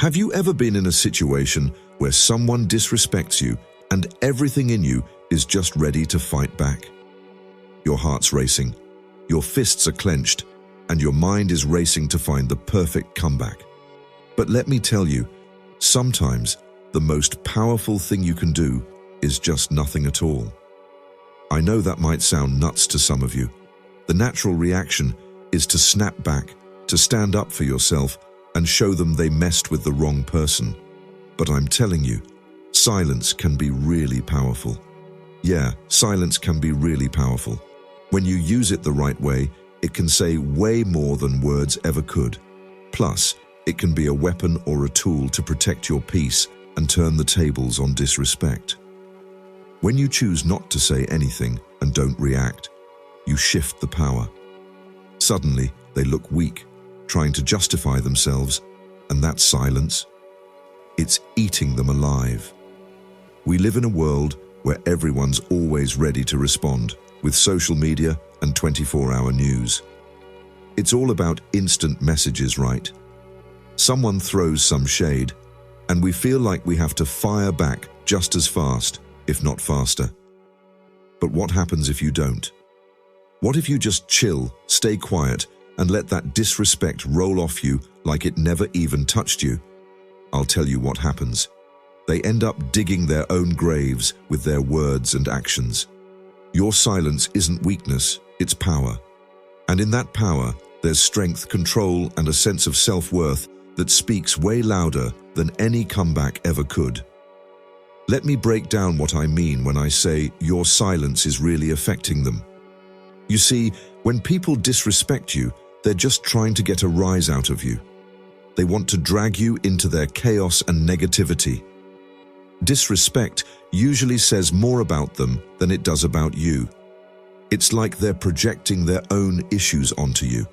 Have you ever been in a situation where someone disrespects you and everything in you is just ready to fight back? Your heart's racing, your fists are clenched, and your mind is racing to find the perfect comeback. But let me tell you, sometimes the most powerful thing you can do is just nothing at all. I know that might sound nuts to some of you. The natural reaction is to snap back, to stand up for yourself and show them they messed with the wrong person. But I'm telling you, silence can be really powerful. Yeah, silence can be really powerful. When you use it the right way, it can say way more than words ever could. Plus, it can be a weapon or a tool to protect your peace and turn the tables on disrespect. When you choose not to say anything and don't react, you shift the power. Suddenly, they look weak, trying to justify themselves, and that silence, it's eating them alive. We live in a world where everyone's always ready to respond, with social media and 24-hour news. It's all about instant messages, right? Someone throws some shade, and we feel like we have to fire back just as fast, if not faster. But what happens if you don't? What if you just chill, stay quiet, and let that disrespect roll off you like it never even touched you? I'll tell you what happens. They end up digging their own graves with their words and actions. Your silence isn't weakness, it's power. And in that power, there's strength, control, and a sense of self-worth that speaks way louder than any comeback ever could. Let me break down what I mean when I say your silence is really affecting them. You see, when people disrespect you, they're just trying to get a rise out of you. They want to drag you into their chaos and negativity. Disrespect usually says more about them than it does about you. It's like they're projecting their own issues onto you.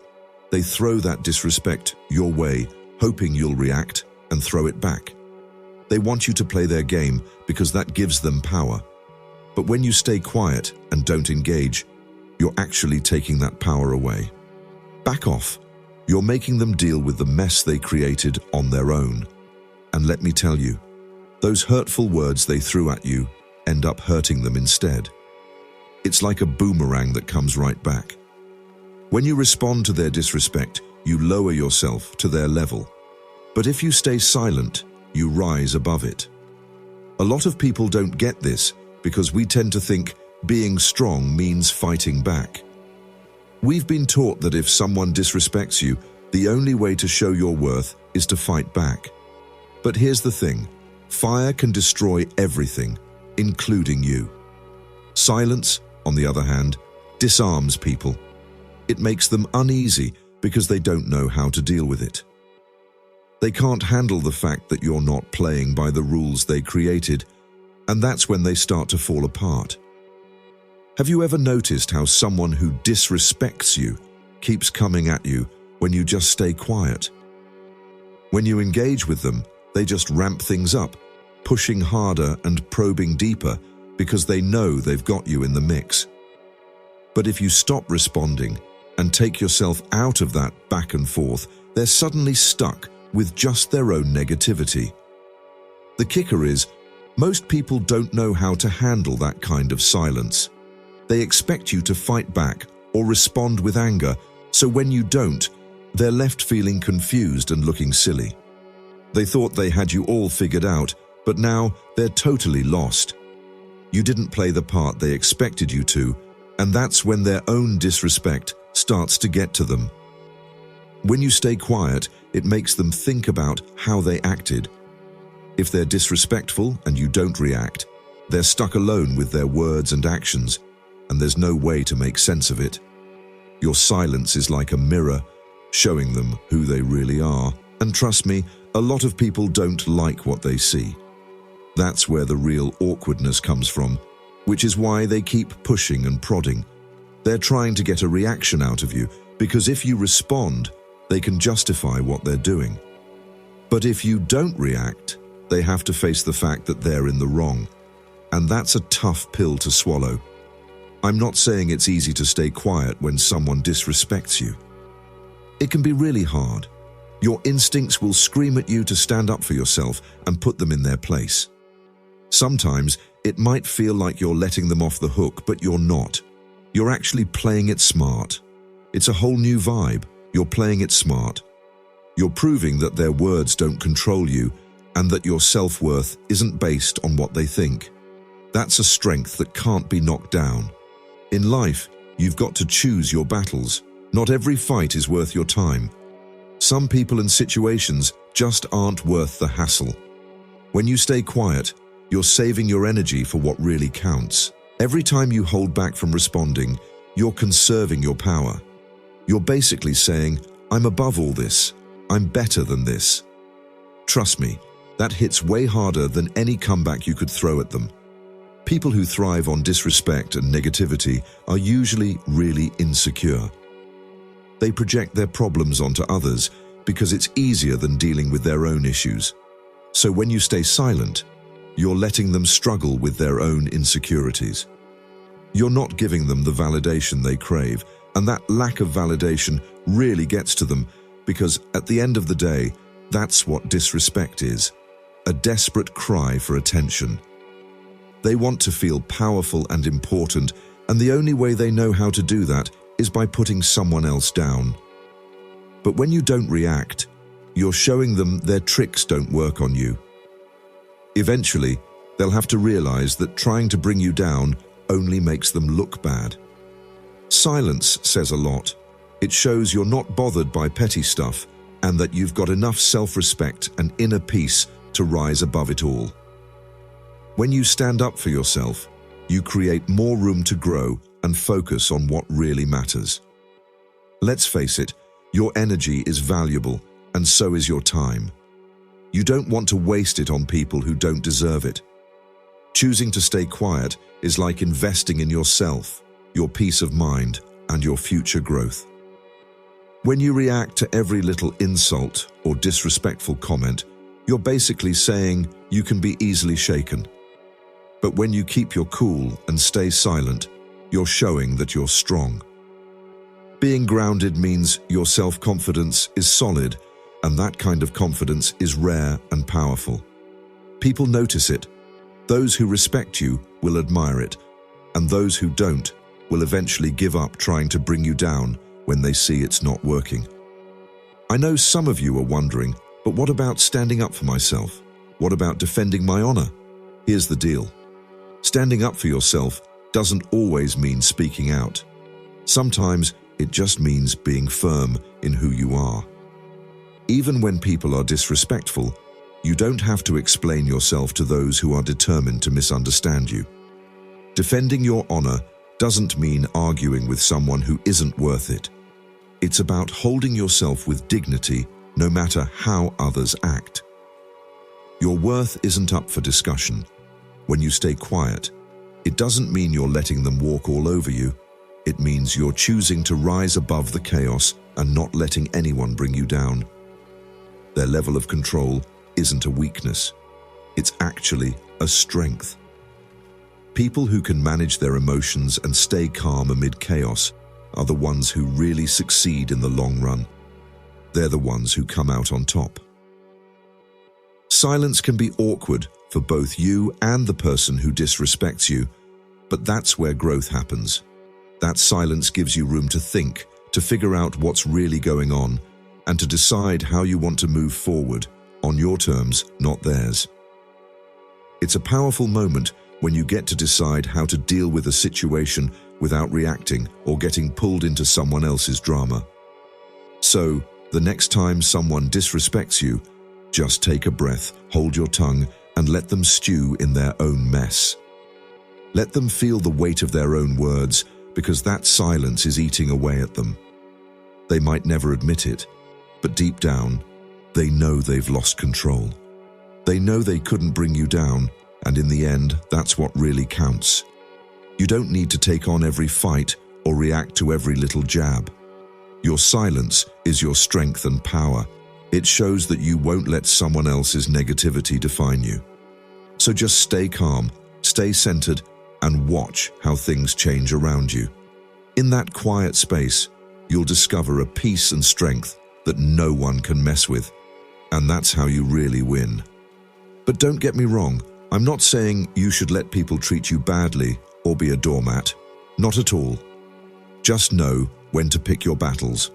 They throw that disrespect your way, hoping you'll react and throw it back. They want you to play their game because that gives them power. But when you stay quiet and don't engage, you're actually taking that power away. Back off. You're making them deal with the mess they created on their own. And let me tell you, those hurtful words they threw at you end up hurting them instead. It's like a boomerang that comes right back. When you respond to their disrespect, you lower yourself to their level. But if you stay silent, you rise above it. A lot of people don't get this because we tend to think being strong means fighting back. We've been taught that if someone disrespects you, the only way to show your worth is to fight back. But here's the thing. Fire can destroy everything, including you. Silence, on the other hand, disarms people. It makes them uneasy because they don't know how to deal with it. They can't handle the fact that you're not playing by the rules they created, and that's when they start to fall apart. Have you ever noticed how someone who disrespects you keeps coming at you when you just stay quiet? When you engage with them, they just ramp things up, pushing harder and probing deeper because they know they've got you in the mix. But if you stop responding and take yourself out of that back and forth, they're suddenly stuck with just their own negativity. The kicker is, most people don't know how to handle that kind of silence. They expect you to fight back or respond with anger, so when you don't, they're left feeling confused and looking silly. They thought they had you all figured out, but now they're totally lost. You didn't play the part they expected you to, and that's when their own disrespect starts to get to them. When you stay quiet, it makes them think about how they acted. If they're disrespectful and you don't react, they're stuck alone with their words and actions, and there's no way to make sense of it. Your silence is like a mirror, showing them who they really are. And trust me, a lot of people don't like what they see. That's where the real awkwardness comes from, which is why they keep pushing and prodding. They're trying to get a reaction out of you, because if you respond, they can justify what they're doing. But if you don't react, they have to face the fact that they're in the wrong. And that's a tough pill to swallow. I'm not saying it's easy to stay quiet when someone disrespects you. It can be really hard. Your instincts will scream at you to stand up for yourself and put them in their place. Sometimes it might feel like you're letting them off the hook, but you're not. You're actually playing it smart. It's a whole new vibe. You're playing it smart. You're proving that their words don't control you and that your self-worth isn't based on what they think. That's a strength that can't be knocked down. In life, you've got to choose your battles. Not every fight is worth your time. Some people and situations just aren't worth the hassle. When you stay quiet, you're saving your energy for what really counts. Every time you hold back from responding, you're conserving your power. You're basically saying, I'm above all this. I'm better than this. Trust me, that hits way harder than any comeback you could throw at them. People who thrive on disrespect and negativity are usually really insecure. They project their problems onto others because it's easier than dealing with their own issues. So when you stay silent, you're letting them struggle with their own insecurities. You're not giving them the validation they crave, and that lack of validation really gets to them because at the end of the day, that's what disrespect is, a desperate cry for attention. They want to feel powerful and important, and the only way they know how to do that is by putting someone else down. But when you don't react, you're showing them their tricks don't work on you. Eventually, they'll have to realize that trying to bring you down only makes them look bad. Silence says a lot. It shows you're not bothered by petty stuff and that you've got enough self-respect and inner peace to rise above it all. When you stand up for yourself, you create more room to grow and focus on what really matters. Let's face it, your energy is valuable, and so is your time. You don't want to waste it on people who don't deserve it. Choosing to stay quiet is like investing in yourself, your peace of mind, and your future growth. When you react to every little insult or disrespectful comment, you're basically saying you can be easily shaken. But when you keep your cool and stay silent, you're showing that you're strong. Being grounded means your self-confidence is solid, and that kind of confidence is rare and powerful. People notice it. Those who respect you will admire it, and those who don't will eventually give up trying to bring you down when they see it's not working. I know some of you are wondering, but what about standing up for myself? What about defending my honor? Here's the deal. Standing up for yourself doesn't always mean speaking out. Sometimes it just means being firm in who you are. Even when people are disrespectful, you don't have to explain yourself to those who are determined to misunderstand you. Defending your honor doesn't mean arguing with someone who isn't worth it. It's about holding yourself with dignity no matter how others act. Your worth isn't up for discussion. When you stay quiet, it doesn't mean you're letting them walk all over you. It means you're choosing to rise above the chaos and not letting anyone bring you down. Their level of control isn't a weakness. It's actually a strength. People who can manage their emotions and stay calm amid chaos are the ones who really succeed in the long run. They're the ones who come out on top. Silence can be awkward for both you and the person who disrespects you, but that's where growth happens. That silence gives you room to think, to figure out what's really going on, and to decide how you want to move forward, on your terms, not theirs. It's a powerful moment when you get to decide how to deal with a situation without reacting or getting pulled into someone else's drama. So, the next time someone disrespects you, just take a breath, hold your tongue, and let them stew in their own mess. Let them feel the weight of their own words, because that silence is eating away at them. They might never admit it, but deep down, they know they've lost control. They know they couldn't bring you down, and in the end, that's what really counts. You don't need to take on every fight or react to every little jab. Your silence is your strength and power. It shows that you won't let someone else's negativity define you. So just stay calm, stay centered, and watch how things change around you. In that quiet space, you'll discover a peace and strength that no one can mess with. And that's how you really win. But don't get me wrong, I'm not saying you should let people treat you badly or be a doormat. Not at all. Just know when to pick your battles.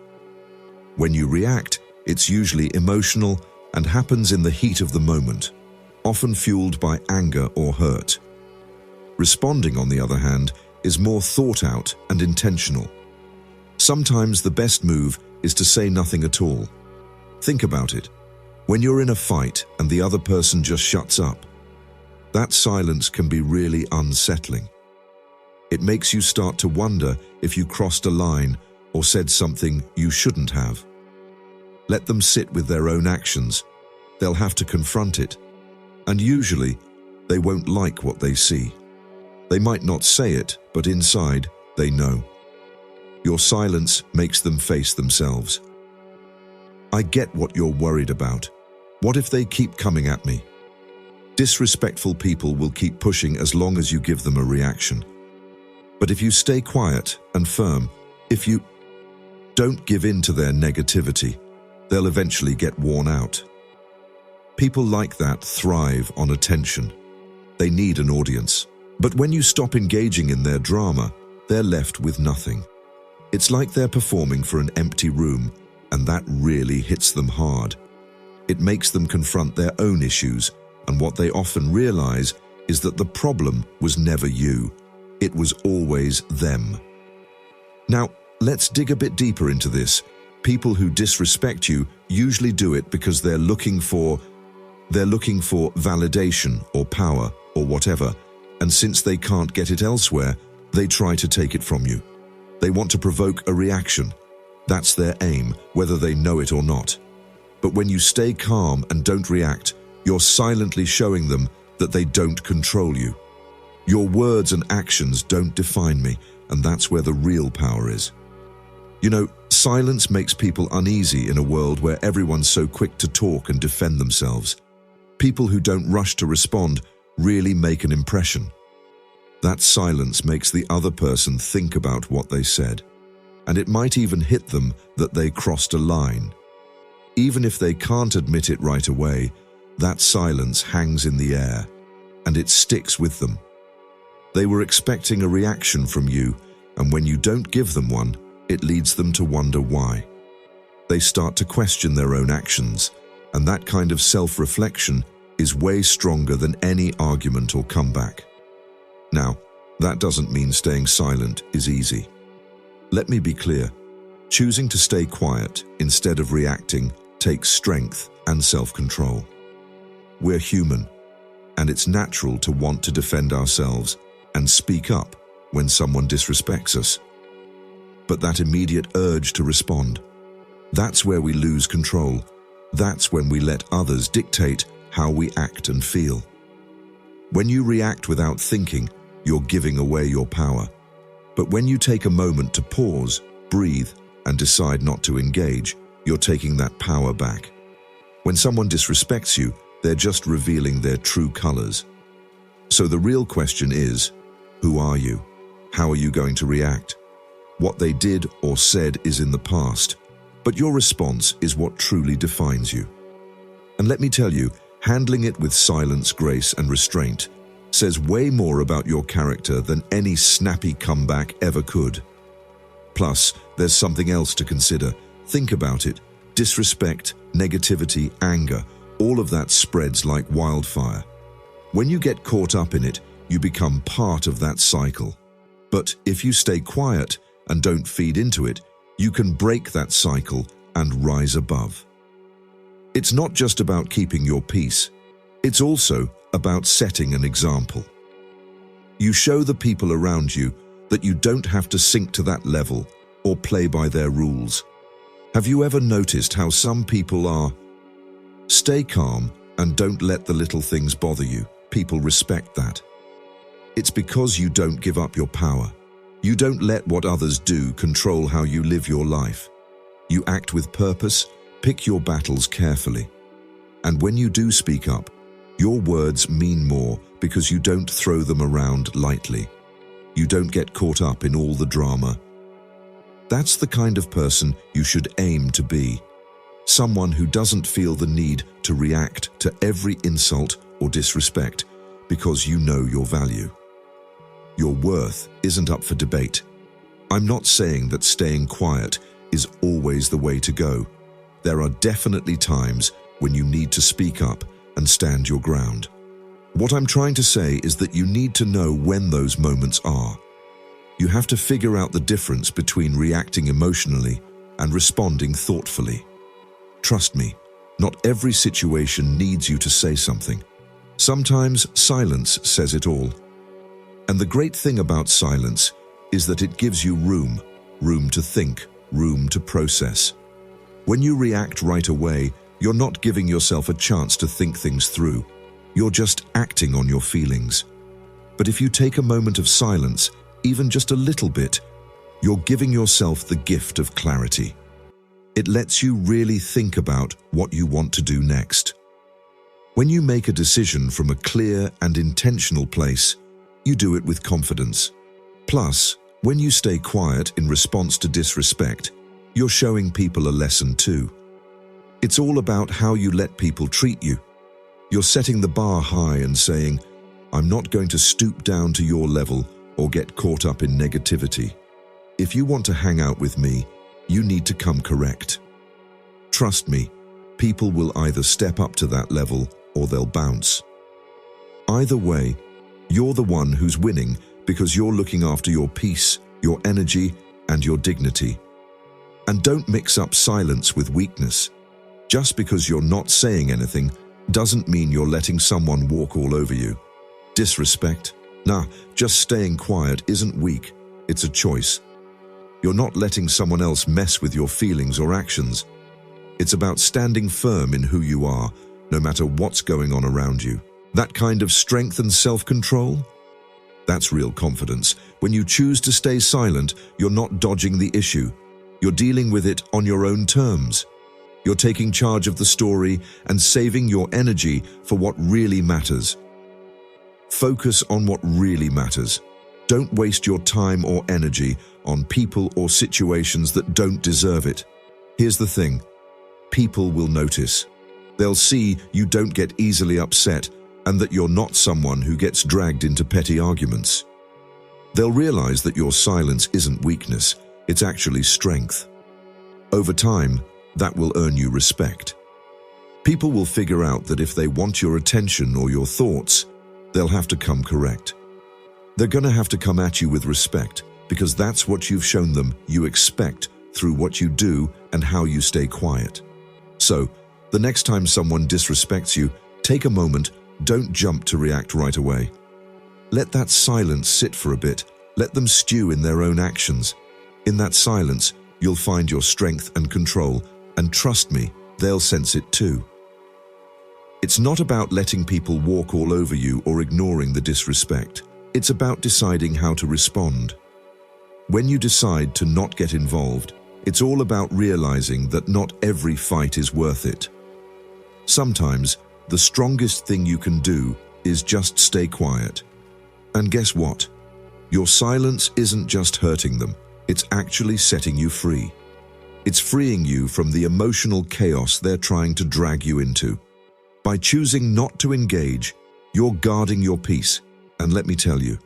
When you react, it's usually emotional and happens in the heat of the moment, often fueled by anger or hurt. Responding, on the other hand, is more thought out and intentional. Sometimes the best move is to say nothing at all. Think about it. When you're in a fight and the other person just shuts up, that silence can be really unsettling. It makes you start to wonder if you crossed a line or said something you shouldn't have. Let them sit with their own actions. They'll have to confront it. And usually, they won't like what they see. They might not say it, but inside, they know. Your silence makes them face themselves. I get what you're worried about. What if they keep coming at me? Disrespectful people will keep pushing as long as you give them a reaction. But if you stay quiet and firm, if you don't give in to their negativity, they'll eventually get worn out. People like that thrive on attention. They need an audience. But when you stop engaging in their drama, they're left with nothing. It's like they're performing for an empty room, and that really hits them hard. It makes them confront their own issues, and what they often realize is that the problem was never you. It was always them. Now, let's dig a bit deeper into this. People who disrespect you usually do it because they're looking for validation or power or whatever, and since they can't get it elsewhere, they try to take it from you. They want to provoke a reaction. That's their aim, whether they know it or not. But when you stay calm and don't react, you're silently showing them that they don't control you. Your words and actions don't define me, and that's where the real power is. You know, silence makes people uneasy in a world where everyone's so quick to talk and defend themselves. People who don't rush to respond really make an impression. That silence makes the other person think about what they said, and it might even hit them that they crossed a line. Even if they can't admit it right away, that silence hangs in the air, and it sticks with them. They were expecting a reaction from you, and when you don't give them one, it leads them to wonder why. They start to question their own actions, and that kind of self-reflection is way stronger than any argument or comeback. Now, that doesn't mean staying silent is easy. Let me be clear. Choosing to stay quiet instead of reacting takes strength and self-control. We're human, and it's natural to want to defend ourselves and speak up when someone disrespects us. But that immediate urge to respond, that's where we lose control. That's when we let others dictate how we act and feel. When you react without thinking, you're giving away your power. But when you take a moment to pause, breathe, and decide not to engage, you're taking that power back. When someone disrespects you, they're just revealing their true colors. So the real question is, who are you? How are you going to react? What they did or said is in the past, but your response is what truly defines you. And let me tell you, handling it with silence, grace, and restraint says way more about your character than any snappy comeback ever could. Plus, there's something else to consider. Think about it. Disrespect, negativity, anger, all of that spreads like wildfire. When you get caught up in it, you become part of that cycle. But if you stay quiet and don't feed into it, you can break that cycle and rise above. It's not just about keeping your peace. It's also about setting an example. You show the people around you that you don't have to sink to that level or play by their rules. Have you ever noticed how some people are? Stay calm and don't let the little things bother you. People respect that. It's because you don't give up your power. You don't let what others do control how you live your life. You act with purpose, pick your battles carefully. And when you do speak up, your words mean more because you don't throw them around lightly. You don't get caught up in all the drama. That's the kind of person you should aim to be. Someone who doesn't feel the need to react to every insult or disrespect because you know your value. Your worth isn't up for debate. I'm not saying that staying quiet is always the way to go. There are definitely times when you need to speak up and stand your ground. What I'm trying to say is that you need to know when those moments are. You have to figure out the difference between reacting emotionally and responding thoughtfully. Trust me, not every situation needs you to say something. Sometimes silence says it all. And the great thing about silence is that it gives you room to think, room to process. When you react right away, you're not giving yourself a chance to think things through. You're just acting on your feelings. But if you take a moment of silence, even just a little bit, you're giving yourself the gift of clarity. It lets you really think about what you want to do next. When you make a decision from a clear and intentional place, you do it with confidence. Plus, when you stay quiet in response to disrespect, you're showing people a lesson too. It's all about how you let people treat you. You're setting the bar high and saying, I'm not going to stoop down to your level or get caught up in negativity. If you want to hang out with me, you need to come correct. Trust me, people will either step up to that level or they'll bounce. Either way, you're the one who's winning because you're looking after your peace, your energy, and your dignity. And don't mix up silence with weakness. Just because you're not saying anything doesn't mean you're letting someone walk all over you. Disrespect? Nah, just staying quiet isn't weak, it's a choice. You're not letting someone else mess with your feelings or actions. It's about standing firm in who you are, no matter what's going on around you. That kind of strength and self-control? That's real confidence. When you choose to stay silent, you're not dodging the issue. You're dealing with it on your own terms. You're taking charge of the story and saving your energy for what really matters. Focus on what really matters. Don't waste your time or energy on people or situations that don't deserve it. Here's the thing. People will notice. They'll see you don't get easily upset and that you're not someone who gets dragged into petty arguments. They'll realize that your silence isn't weakness, it's actually strength. Over time, that will earn you respect. People will figure out that if they want your attention or your thoughts, they'll have to come correct. They're going to have to come at you with respect because that's what you've shown them you expect through what you do and how you stay quiet. So, the next time someone disrespects you, take a moment, don't jump to react right away. Let that silence sit for a bit, let them stew in their own actions. In that silence, you'll find your strength and control, and trust me, they'll sense it too. It's not about letting people walk all over you or ignoring the disrespect. It's about deciding how to respond. When you decide to not get involved, it's all about realizing that not every fight is worth it. Sometimes, the strongest thing you can do is just stay quiet. And guess what? Your silence isn't just hurting them, it's actually setting you free. It's freeing you from the emotional chaos they're trying to drag you into. By choosing not to engage, you're guarding your peace. And let me tell you,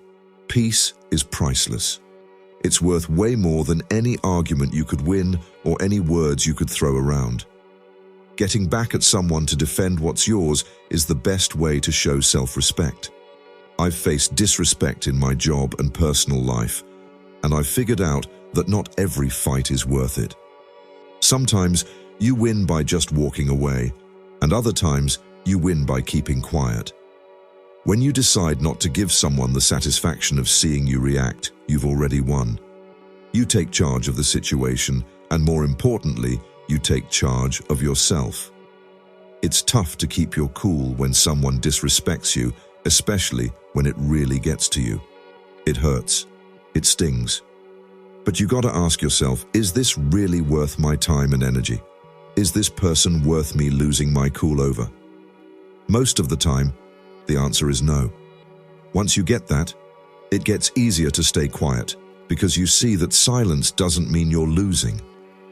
peace is priceless. It's worth way more than any argument you could win or any words you could throw around. Getting back at someone to defend what's yours is the best way to show self-respect. I've faced disrespect in my job and personal life, and I've figured out that not every fight is worth it. Sometimes you win by just walking away, and other times you win by keeping quiet. When you decide not to give someone the satisfaction of seeing you react, you've already won. You take charge of the situation, and more importantly, you take charge of yourself. It's tough to keep your cool when someone disrespects you, especially when it really gets to you. It hurts. It stings. But you gotta ask yourself, is this really worth my time and energy? Is this person worth me losing my cool over? Most of the time, the answer is no. Once you get that, it gets easier to stay quiet because you see that silence doesn't mean you're losing.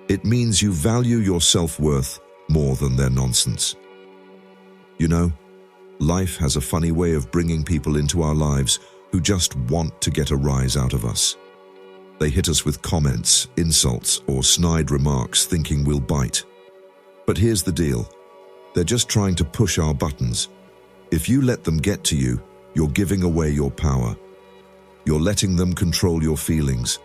It means you value your self-worth more than their nonsense. You know, life has a funny way of bringing people into our lives who just want to get a rise out of us. They hit us with comments, insults, or snide remarks thinking we'll bite. But here's the deal. They're just trying to push our buttons. If you let them get to you, you're giving away your power. You're letting them control your feelings.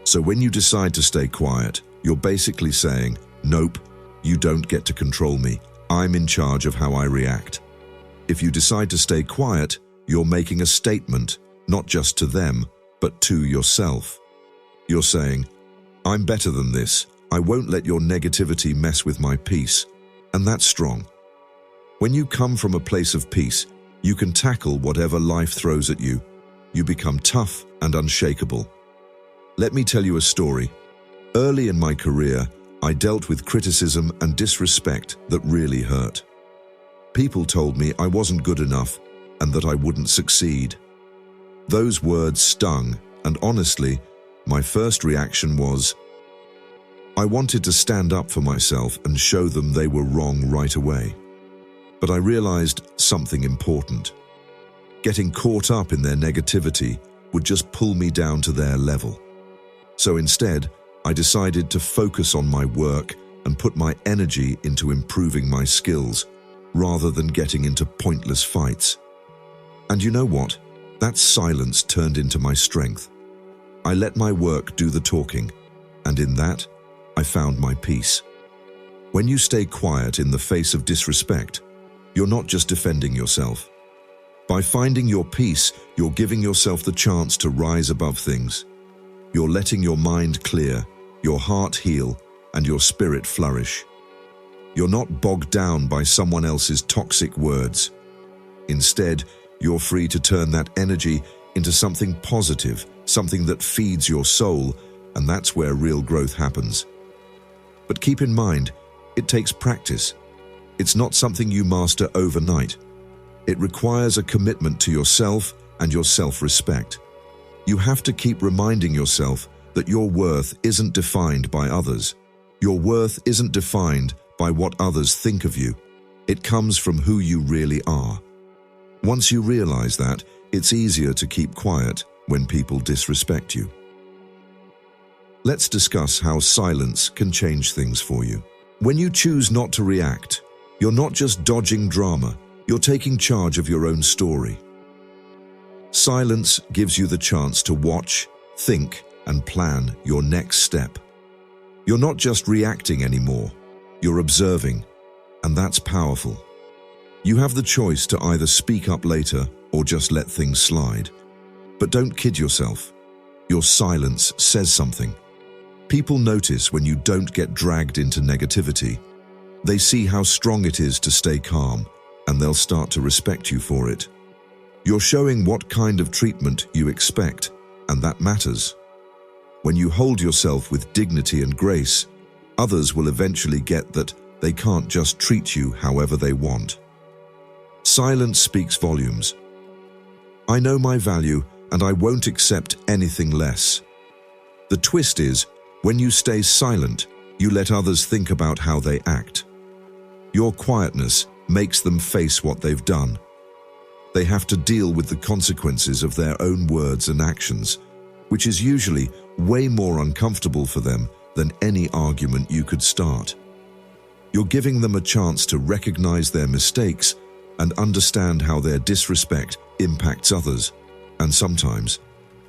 So when you decide to stay quiet, you're basically saying, nope, you don't get to control me. I'm in charge of how I react. If you decide to stay quiet, you're making a statement, not just to them, but to yourself. You're saying, I'm better than this. I won't let your negativity mess with my peace. And that's strong. When you come from a place of peace, you can tackle whatever life throws at you. You become tough and unshakable. Let me tell you a story. Early in my career, I dealt with criticism and disrespect that really hurt. People told me I wasn't good enough and that I wouldn't succeed. Those words stung, and honestly, my first reaction was, I wanted to stand up for myself and show them they were wrong right away. But I realized something important. Getting caught up in their negativity would just pull me down to their level. So instead, I decided to focus on my work and put my energy into improving my skills, rather than getting into pointless fights. And you know what? That silence turned into my strength. I let my work do the talking, and in that, I found my peace. When you stay quiet in the face of disrespect, you're not just defending yourself. By finding your peace, you're giving yourself the chance to rise above things. You're letting your mind clear, your heart heal, and your spirit flourish. You're not bogged down by someone else's toxic words. Instead, you're free to turn that energy into something positive, something that feeds your soul, and that's where real growth happens. But keep in mind, it takes practice. It's not something you master overnight. It requires a commitment to yourself and your self-respect. You have to keep reminding yourself that your worth isn't defined by others. Your worth isn't defined by what others think of you. It comes from who you really are. Once you realize that, it's easier to keep quiet when people disrespect you. Let's discuss how silence can change things for you. When you choose not to react, you're not just dodging drama, you're taking charge of your own story. Silence gives you the chance to watch, think, and plan your next step. You're not just reacting anymore, you're observing, and that's powerful. You have the choice to either speak up later or just let things slide. But don't kid yourself. Your silence says something. People notice when you don't get dragged into negativity. They see how strong it is to stay calm, and they'll start to respect you for it. You're showing what kind of treatment you expect, and that matters. When you hold yourself with dignity and grace, others will eventually get that they can't just treat you however they want. Silence speaks volumes. I know my value, and I won't accept anything less. The twist is, when you stay silent, you let others think about how they act. Your quietness makes them face what they've done. They have to deal with the consequences of their own words and actions, which is usually way more uncomfortable for them than any argument you could start. You're giving them a chance to recognize their mistakes and understand how their disrespect impacts others, and sometimes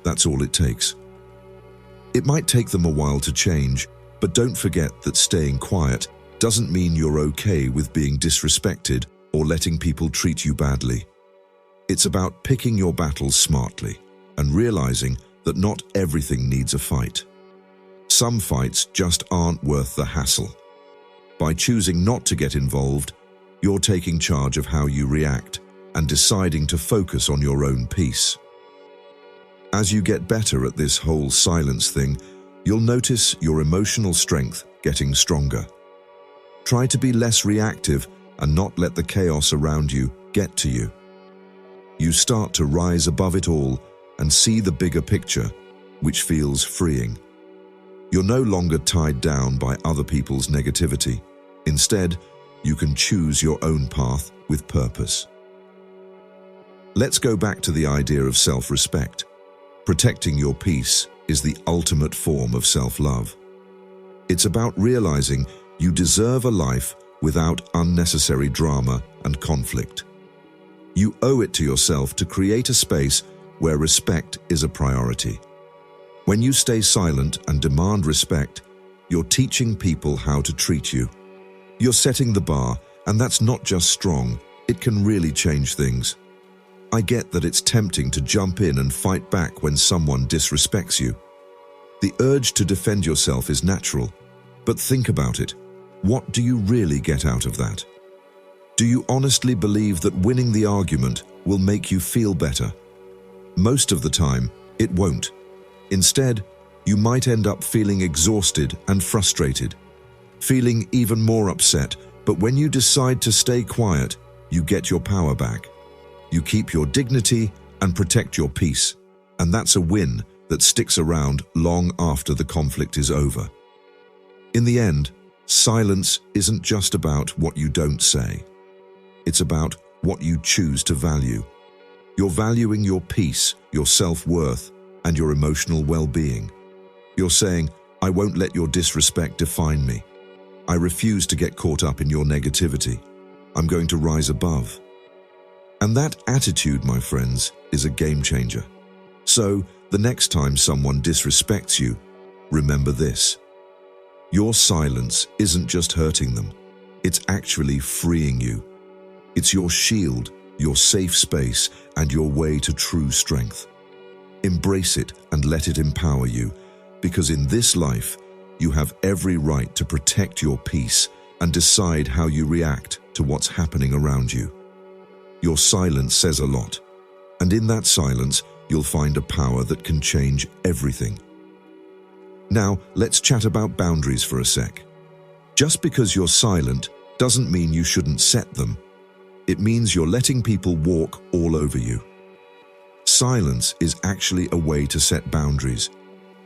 that's all it takes. It might take them a while to change, but don't forget that staying quiet doesn't mean you're okay with being disrespected or letting people treat you badly. It's about picking your battles smartly and realizing that not everything needs a fight. Some fights just aren't worth the hassle. By choosing not to get involved, you're taking charge of how you react and deciding to focus on your own peace. As you get better at this whole silence thing, you'll notice your emotional strength getting stronger. Try to be less reactive and not let the chaos around you get to you. You start to rise above it all and see the bigger picture, which feels freeing. You're no longer tied down by other people's negativity. Instead, you can choose your own path with purpose. Let's go back to the idea of self-respect. Protecting your peace is the ultimate form of self-love. It's about realizing you deserve a life without unnecessary drama and conflict. You owe it to yourself to create a space where respect is a priority. When you stay silent and demand respect, you're teaching people how to treat you. You're setting the bar, and that's not just strong, it can really change things. I get that it's tempting to jump in and fight back when someone disrespects you. The urge to defend yourself is natural, but think about it. What do you really get out of that? Do you honestly believe that winning the argument will make you feel better? Most of the time, it won't. Instead, you might end up feeling exhausted and frustrated, feeling even more upset, but when you decide to stay quiet, you get your power back. You keep your dignity and protect your peace, and that's a win that sticks around long after the conflict is over. In the end, silence isn't just about what you don't say. It's about what you choose to value. You're valuing your peace, your self-worth, and your emotional well-being. You're saying, I won't let your disrespect define me. I refuse to get caught up in your negativity. I'm going to rise above. And that attitude, my friends, is a game changer. So, the next time someone disrespects you, remember this. Your silence isn't just hurting them, it's actually freeing you. It's your shield, your safe space, and your way to true strength. Embrace it and let it empower you, because in this life, you have every right to protect your peace and decide how you react to what's happening around you. Your silence says a lot, and in that silence, you'll find a power that can change everything. Now, let's chat about boundaries for a sec. Just because you're silent doesn't mean you shouldn't set them. It means you're letting people walk all over you. Silence is actually a way to set boundaries.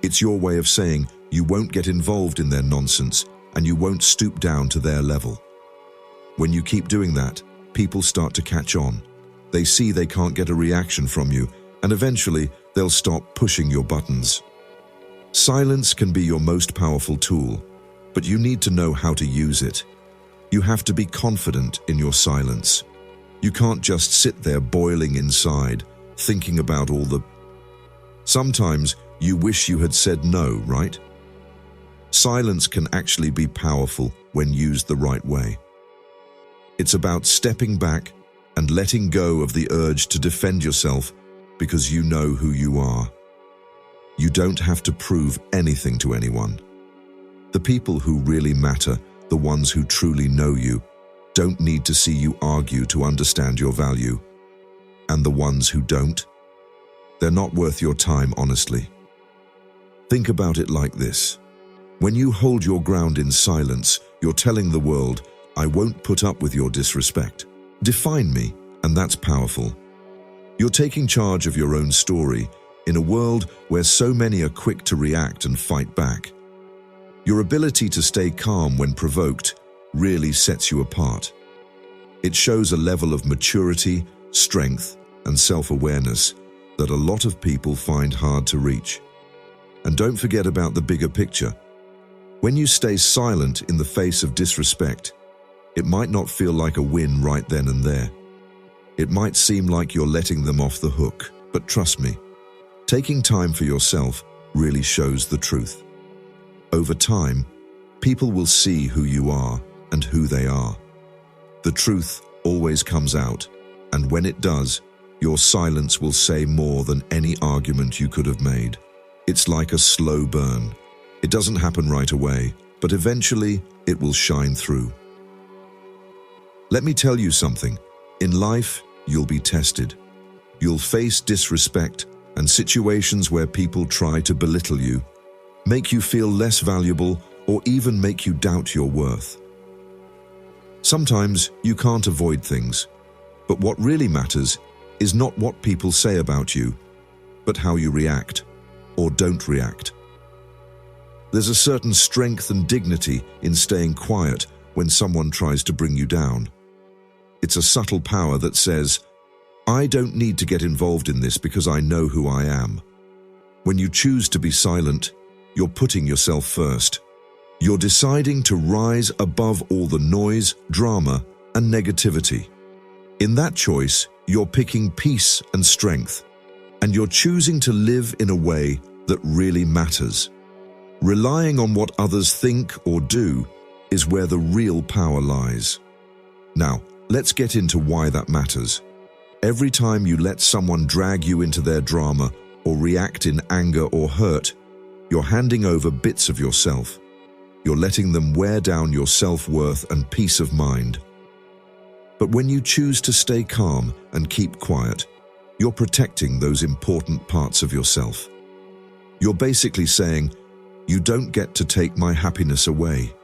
It's your way of saying you won't get involved in their nonsense and you won't stoop down to their level. When you keep doing that, people start to catch on. They see they can't get a reaction from you, and eventually they'll stop pushing your buttons. Silence can be your most powerful tool, but you need to know how to use it. You have to be confident in your silence. You can't just sit there boiling inside, thinking about all the... Sometimes you wish you had said no, right? Silence can actually be powerful when used the right way. It's about stepping back and letting go of the urge to defend yourself because you know who you are. You don't have to prove anything to anyone. The people who really matter, the ones who truly know you, don't need to see you argue to understand your value. And the ones who don't, they're not worth your time, honestly. Think about it like this. When you hold your ground in silence, you're telling the world, I won't put up with your disrespect. Define me, and that's powerful. You're taking charge of your own story in a world where so many are quick to react and fight back. Your ability to stay calm when provoked really sets you apart. It shows a level of maturity, strength, and self-awareness that a lot of people find hard to reach. And don't forget about the bigger picture. When you stay silent in the face of disrespect, it might not feel like a win right then and there. It might seem like you're letting them off the hook, but trust me, taking time for yourself really shows the truth. Over time, people will see who you are and who they are. The truth always comes out, and when it does, your silence will say more than any argument you could have made. It's like a slow burn. It doesn't happen right away, but eventually it will shine through. Let me tell you something. In life, you'll be tested. You'll face disrespect and situations where people try to belittle you, make you feel less valuable, or even make you doubt your worth. Sometimes you can't avoid things, but what really matters is not what people say about you, but how you react or don't react. There's a certain strength and dignity in staying quiet when someone tries to bring you down. It's a subtle power that says, I don't need to get involved in this because I know who I am. When you choose to be silent, you're putting yourself first. You're deciding to rise above all the noise, drama, and negativity. In that choice, you're picking peace and strength, and you're choosing to live in a way that really matters. Relying on what others think or do is where the real power lies. Now, let's get into why that matters. Every time you let someone drag you into their drama or react in anger or hurt, you're handing over bits of yourself. You're letting them wear down your self-worth and peace of mind. But when you choose to stay calm and keep quiet, you're protecting those important parts of yourself. You're basically saying, you don't get to take my happiness away.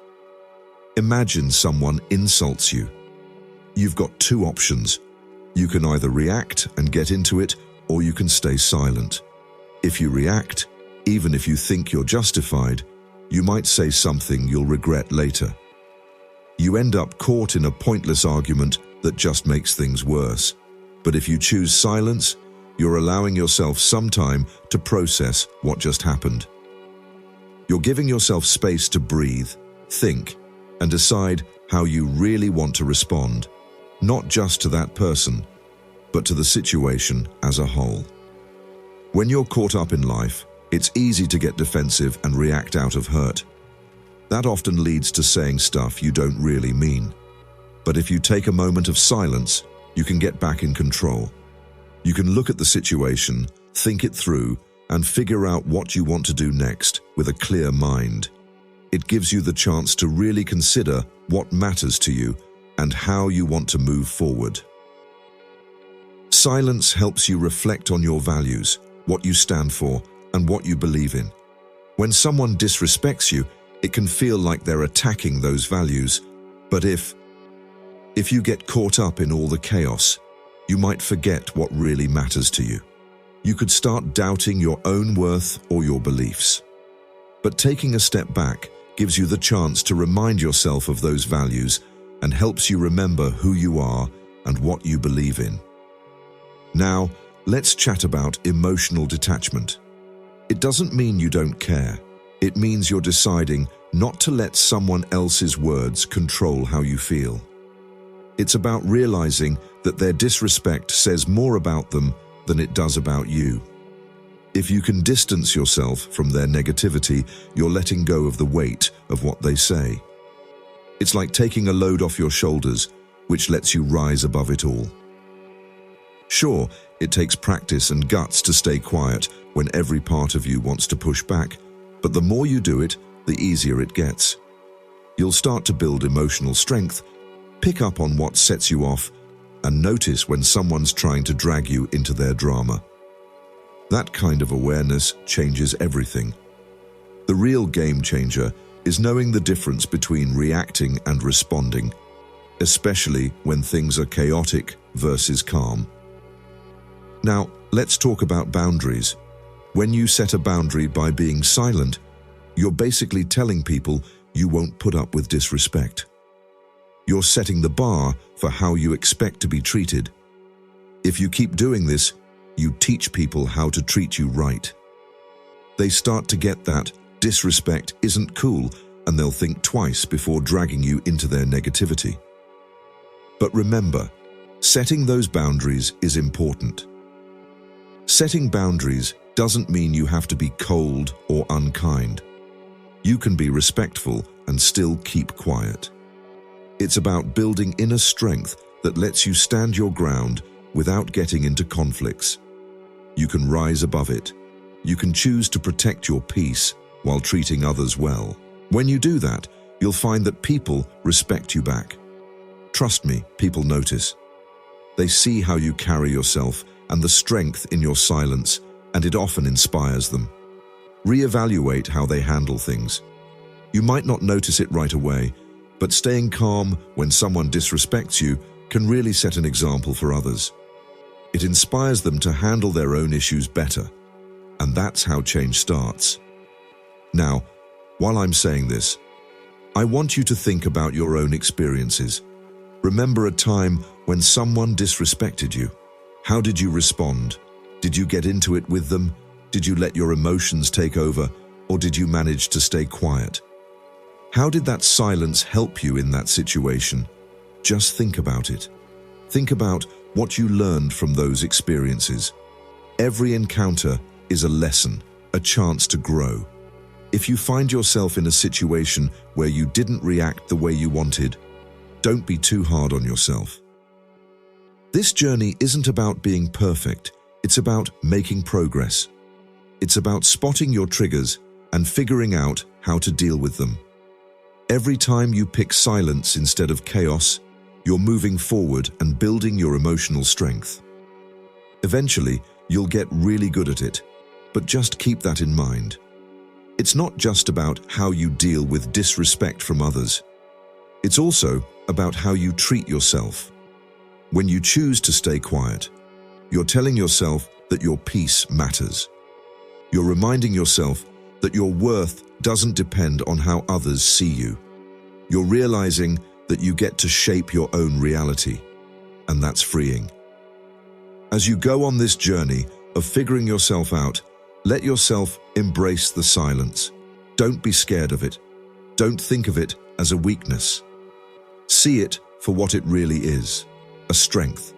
Imagine someone insults you. You've got two options. You can either react and get into it, or you can stay silent. If you react, even if you think you're justified, you might say something you'll regret later. You end up caught in a pointless argument that just makes things worse. But if you choose silence, you're allowing yourself some time to process what just happened. You're giving yourself space to breathe, think, and decide how you really want to respond, not just to that person, but to the situation as a whole. When you're caught up in life, it's easy to get defensive and react out of hurt. That often leads to saying stuff you don't really mean. But if you take a moment of silence, you can get back in control. You can look at the situation, think it through, and figure out what you want to do next with a clear mind. It gives you the chance to really consider what matters to you and how you want to move forward. Silence helps you reflect on your values, what you stand for, and what you believe in. When someone disrespects you, it can feel like they're attacking those values. But if you get caught up in all the chaos, you might forget what really matters to you. You could start doubting your own worth or your beliefs. But taking a step back gives you the chance to remind yourself of those values and helps you remember who you are and what you believe in. Now, let's chat about emotional detachment. It doesn't mean you don't care. It means you're deciding not to let someone else's words control how you feel. It's about realizing that their disrespect says more about them than it does about you. If you can distance yourself from their negativity, you're letting go of the weight of what they say. It's like taking a load off your shoulders, which lets you rise above it all. Sure, it takes practice and guts to stay quiet when every part of you wants to push back, but the more you do it, the easier it gets. You'll start to build emotional strength, pick up on what sets you off, and notice when someone's trying to drag you into their drama. That kind of awareness changes everything. The real game changer is knowing the difference between reacting and responding, especially when things are chaotic versus calm. Now, let's talk about boundaries. When you set a boundary by being silent, you're basically telling people you won't put up with disrespect. You're setting the bar for how you expect to be treated. If you keep doing this, you teach people how to treat you right. They start to get that disrespect isn't cool, and they'll think twice before dragging you into their negativity. But remember, setting those boundaries is important. Setting boundaries doesn't mean you have to be cold or unkind. You can be respectful and still keep quiet. It's about building inner strength that lets you stand your ground without getting into conflicts. You can rise above it. You can choose to protect your peace while treating others well. When you do that, you'll find that people respect you back. Trust me, people notice. They see how you carry yourself and the strength in your silence, and it often inspires them. Reevaluate how they handle things. You might not notice it right away, but staying calm when someone disrespects you can really set an example for others. It inspires them to handle their own issues better, and that's how change starts. Now, while I'm saying this, I want you to think about your own experiences. Remember a time when someone disrespected you. How did you respond? Did you get into it with them? Did you let your emotions take over? Or did you manage to stay quiet? How did that silence help you in that situation? Just think about it. Think about what you learned from those experiences. Every encounter is a lesson, a chance to grow. If you find yourself in a situation where you didn't react the way you wanted, don't be too hard on yourself. This journey isn't about being perfect, it's about making progress. It's about spotting your triggers and figuring out how to deal with them. Every time you pick silence instead of chaos, you're moving forward and building your emotional strength. Eventually, you'll get really good at it, but just keep that in mind. It's not just about how you deal with disrespect from others. It's also about how you treat yourself. When you choose to stay quiet, you're telling yourself that your peace matters. You're reminding yourself that your worth doesn't depend on how others see you. You're realizing that you get to shape your own reality, and that's freeing. As you go on this journey of figuring yourself out, let yourself embrace the silence. Don't be scared of it. Don't think of it as a weakness. See it for what it really is, a strength.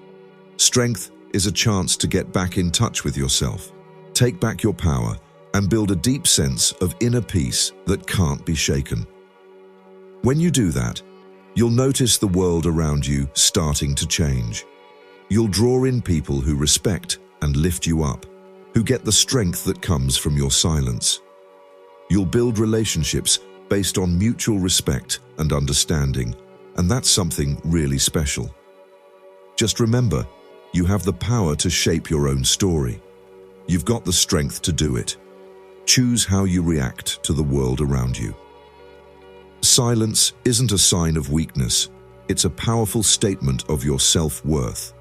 Strength is a chance to get back in touch with yourself, take back your power, and build a deep sense of inner peace that can't be shaken. When you do that, you'll notice the world around you starting to change. You'll draw in people who respect and lift you up, who get the strength that comes from your silence. You'll build relationships based on mutual respect and understanding, and that's something really special. Just remember, you have the power to shape your own story. You've got the strength to do it. Choose how you react to the world around you. Silence isn't a sign of weakness. It's a powerful statement of your self-worth.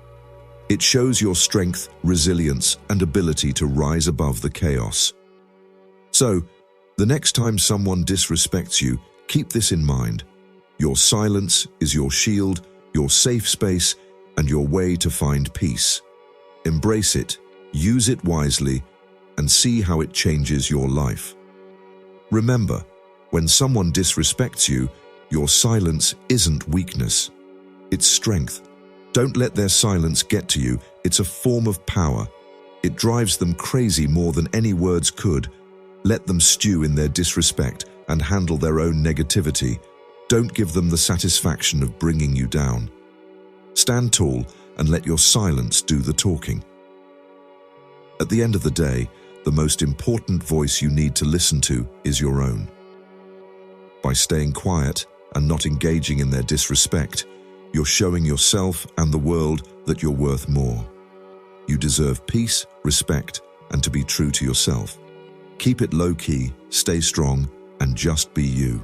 It shows your strength, resilience, and ability to rise above the chaos. So, the next time someone disrespects you, keep this in mind. Your silence is your shield, your safe space, and your way to find peace. Embrace it, use it wisely, and see how it changes your life. Remember, when someone disrespects you, your silence isn't weakness. It's strength. Don't let their silence get to you. It's a form of power. It drives them crazy more than any words could. Let them stew in their disrespect and handle their own negativity. Don't give them the satisfaction of bringing you down. Stand tall and let your silence do the talking. At the end of the day, the most important voice you need to listen to is your own. By staying quiet and not engaging in their disrespect, you're showing yourself and the world that you're worth more. You deserve peace, respect, and to be true to yourself. Keep it low-key, stay strong, and just be you.